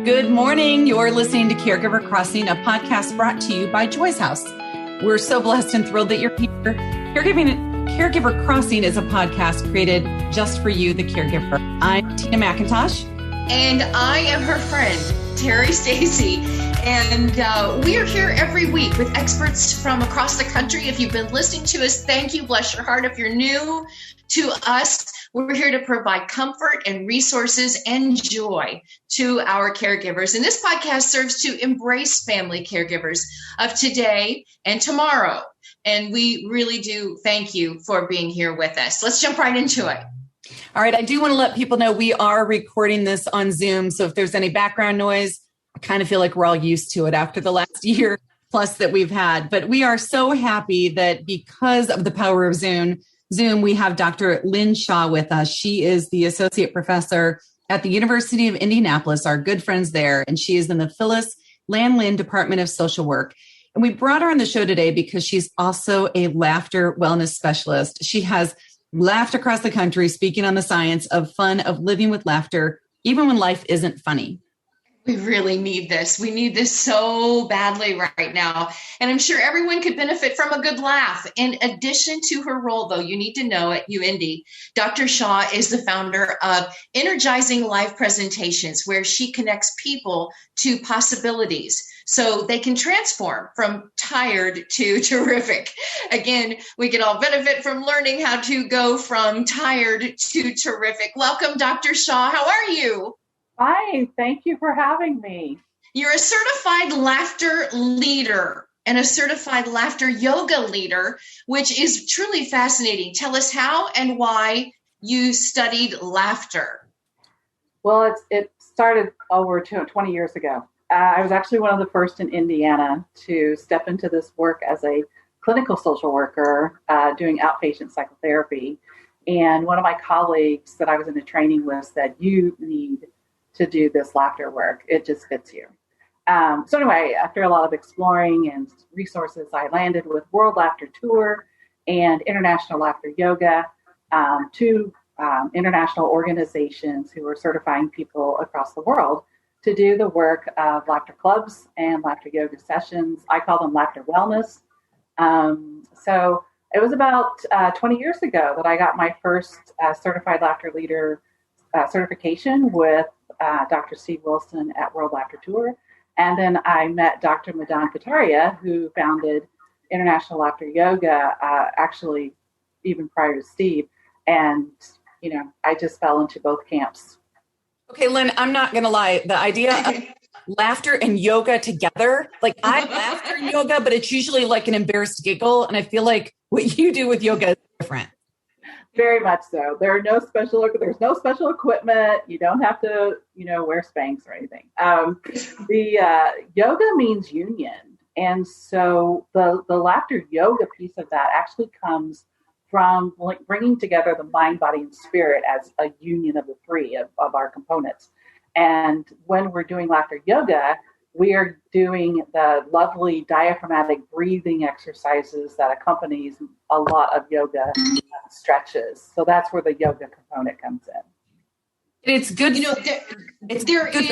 Good morning. You're listening to Caregiver Crossing, a podcast brought to you by Joy's House. We're so blessed and thrilled that you're here. Caregiver Crossing is a podcast created just for you, the caregiver. I'm Tina McIntosh. And I am her friend, Terry Stacy. And we are here every week with experts from across the country. If you've been listening to us, thank you. Bless your heart. If you're new to us, we're here to provide comfort and resources and joy to our caregivers. And this podcast serves to embrace family caregivers of today and tomorrow. And we really do thank you for being here with us. Let's jump right into it. All right. I do want to let people know we are recording this on Zoom. So if there's any background noise, I kind of feel like we're all used to it after the last year plus that we've had. But we are so happy that because of the power of Zoom, we have Dr. Lynne Shaw with us. She is the associate professor at the University of Indianapolis, our good friends there. And she is in the Phylis Lynn Department of Social Work. And we brought her on the show today because she's also a laughter wellness specialist. She has laughed across the country, speaking on the science of fun, of living with laughter, even when life isn't funny. We really need this. We need this so badly right now. And I'm sure everyone could benefit from a good laugh. In addition to her role, though, you need to know at UIndy, Dr. Shaw is the founder of Energizing Live Presentations, where she connects people to possibilities so they can transform from tired to terrific. Again, we can all benefit from learning how to go from tired to terrific. Welcome, Dr. Shaw. How are you? Hi, thank you for having me. You're a certified laughter leader and a certified laughter yoga leader, which is truly fascinating. Tell us how and why you studied laughter. Well, it started over 20 years ago. I was actually one of the first in Indiana to step into this work as a clinical social worker doing outpatient psychotherapy. And one of my colleagues that I was in a training with said, you need to do this laughter work. It just fits you. So anyway, after a lot of exploring and resources, I landed with World Laughter Tour and International Laughter Yoga, two international organizations who are certifying people across the world to do the work of laughter clubs and laughter yoga sessions. I call them laughter wellness. So it was about 20 years ago that I got my first certified laughter leader certification with Dr. Steve Wilson at World Laughter Tour. And then I met Dr. Madan Kataria, who founded International Laughter Yoga, actually even prior to Steve. And, I just fell into both camps. Okay, Lynn, I'm not going to lie. The idea of laughter and yoga together, like I laugh during yoga, but it's usually like an embarrassed giggle. And I feel like what you do with yoga is different. Very much so. There's no special equipment. You don't have to, wear Spanx or anything. The yoga means union. And so the laughter yoga piece of that actually comes from bringing together the mind, body, and spirit as a union of the three of our components. And when we're doing laughter yoga, we are doing the lovely diaphragmatic breathing exercises that accompanies a lot of yoga stretches. So that's where the yoga component comes in. It's good.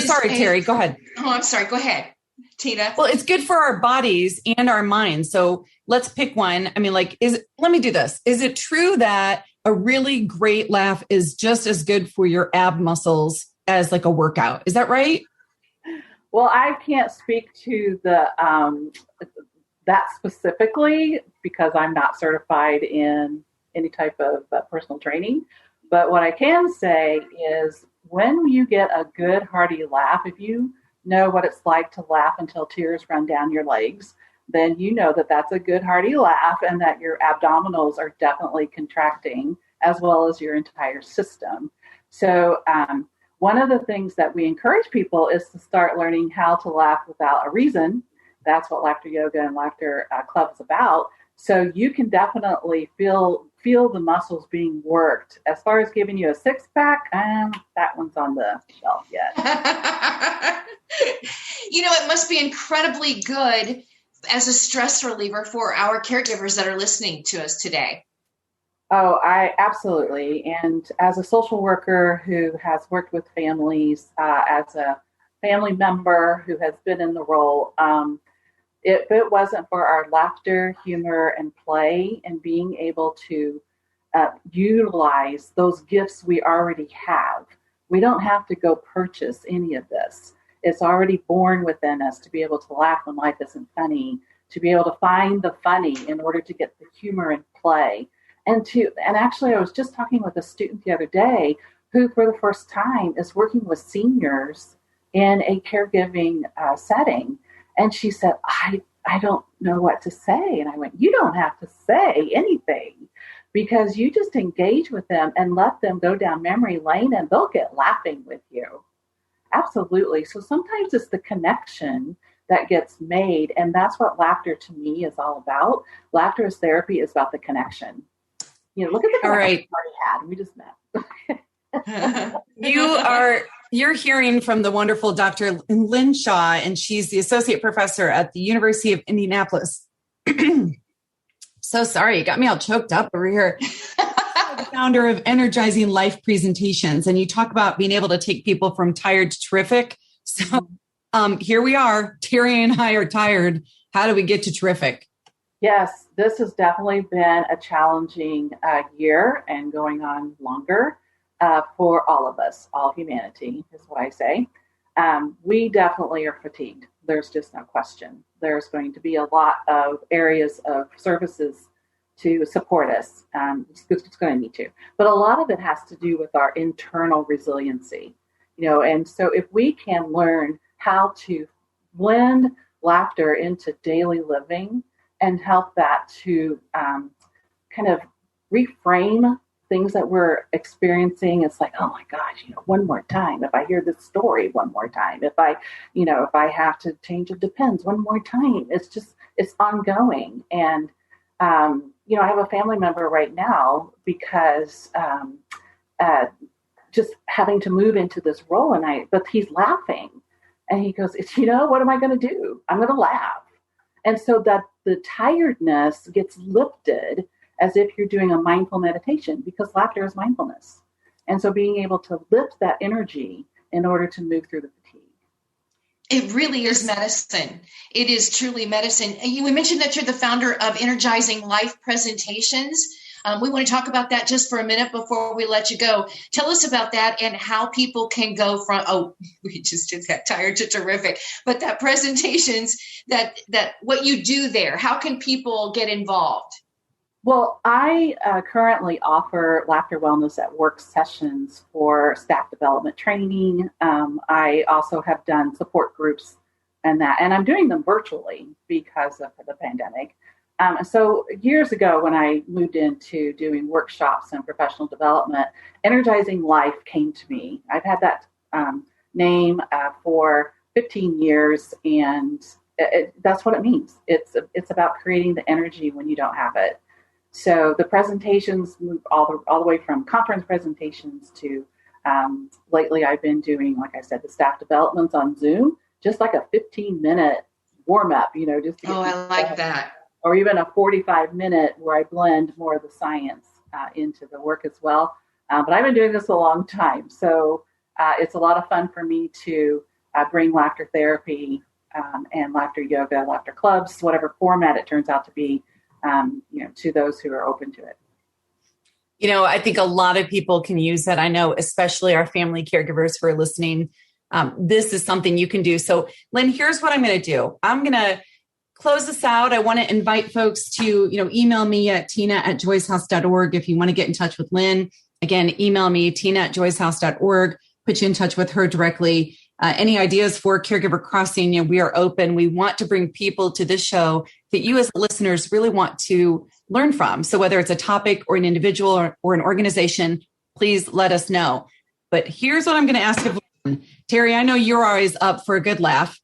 Sorry, Terry, go ahead. Oh, I'm sorry. Go ahead, Tina. Well, it's good for our bodies and our minds. So let's pick one. I mean, let me do this. Is it true that a really great laugh is just as good for your ab muscles as like a workout? Is that right? Well, I can't speak to that specifically because I'm not certified in any type of personal training. But what I can say is when you get a good hearty laugh, if you know what it's like to laugh until tears run down your legs, then you know that that's a good hearty laugh and that your abdominals are definitely contracting as well as your entire system. So one of the things that we encourage people is to start learning how to laugh without a reason. That's what laughter yoga and laughter club is about. So you can definitely feel the muscles being worked. As far as giving you a six-pack, that one's on the shelf yet. It must be incredibly good as a stress reliever for our caregivers that are listening to us today. Oh, I absolutely. And as a social worker who has worked with families as a family member who has been in the role. If it wasn't for our laughter, humor, and play, and being able to utilize those gifts we already have, we don't have to go purchase any of this. It's already born within us to be able to laugh when life isn't funny, to be able to find the funny in order to get the humor and play. And actually, I was just talking with a student the other day who, for the first time, is working with seniors in a caregiving setting. And she said, I don't know what to say. And I went, you don't have to say anything, because you just engage with them and let them go down memory lane and they'll get laughing with you. Absolutely. So sometimes it's the connection that gets made. And that's what laughter to me is all about. Laughter as therapy is about the connection. Look at the connection we already had. We just met. You're hearing from the wonderful Dr. Lynne Shaw, and she's the associate professor at the University of Indianapolis. So sorry, you got me all choked up over here. The founder of Energizing Life Presentations, and you talk about being able to take people from tired to terrific. So here we are. Terry and I are tired. How do we get to terrific? Yes, this has definitely been a challenging year and going on longer. For all of us, all humanity is what I say. We definitely are fatigued. There's just no question. There's going to be a lot of areas of services to support us. It's going to need to. But a lot of it has to do with our internal resiliency. And so if we can learn how to blend laughter into daily living and help that to kind of reframe things that we're experiencing, it's like, oh my gosh, one more time. If I hear this story one more time, if I have to change it depends one more time, it's ongoing. And, I have a family member right now because just having to move into this role, but he's laughing and he goes, what am I going to do? I'm going to laugh. And so that the tiredness gets lifted as if you're doing a mindful meditation, because laughter is mindfulness. And so being able to lift that energy in order to move through the fatigue. It really is medicine. It is truly medicine. You mentioned that you're the founder of Energizing Life Presentations. We want to talk about that just for a minute before we let you go. Tell us about that and how people can go from, we just got tired to terrific, but that presentations, that what you do there, how can people get involved? Well, I currently offer laughter wellness at work sessions for staff development training. I also have done support groups and I'm doing them virtually because of the pandemic. So years ago, when I moved into doing workshops and professional development, Energizing Life came to me. I've had that name for 15 years, and that's what it means. It's about creating the energy when you don't have it. So the presentations move all the way from conference presentations to lately I've been doing, like I said, the staff developments on Zoom, just like a 15-minute warm up, just to get I like that. Or even a 45-minute where I blend more of the science into the work as well. But I've been doing this a long time, so it's a lot of fun for me to bring laughter therapy and laughter yoga, laughter clubs, whatever format it turns out to be. To those who are open to it. I think a lot of people can use that. I know, especially our family caregivers who are listening. This is something you can do. So, Lynn, here's what I'm going to do. I'm going to close this out. I want to invite folks to, email me at tina@joyshouse.org if you want to get in touch with Lynn. Again, email me, tina@joyshouse.org, put you in touch with her directly. Any ideas for Caregiver Crossing, we are open. We want to bring people to this show that you as listeners really want to learn from. So whether it's a topic or an individual or an organization, please let us know. But here's what I'm going to ask of Lynn. Terry, I know you're always up for a good laugh.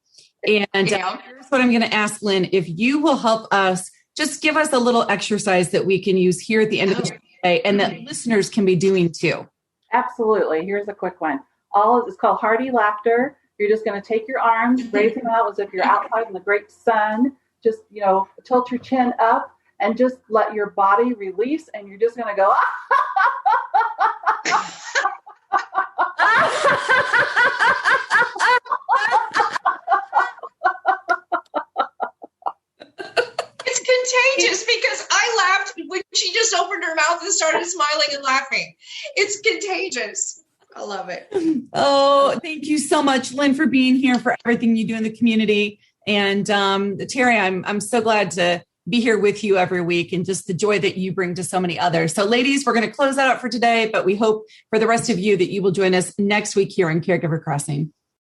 And here's what I'm going to ask Lynn. If you will help us, just give us a little exercise that we can use here at the end of the day and that listeners can be doing too. Absolutely. Here's a quick one. It's called hearty laughter. You're just going to take your arms, raise them out as if you're outside in the great sun. Just, tilt your chin up and just let your body release. And you're just going to go, contagious because I laughed when she just opened her mouth and started smiling and laughing. It's contagious. I love it. Oh, thank you so much, Lynne, for being here, for everything you do in the community. And Terry, I'm so glad to be here with you every week and just the joy that you bring to so many others. So ladies, we're going to close that out for today, but we hope for the rest of you that you will join us next week here on Caregiver Crossing.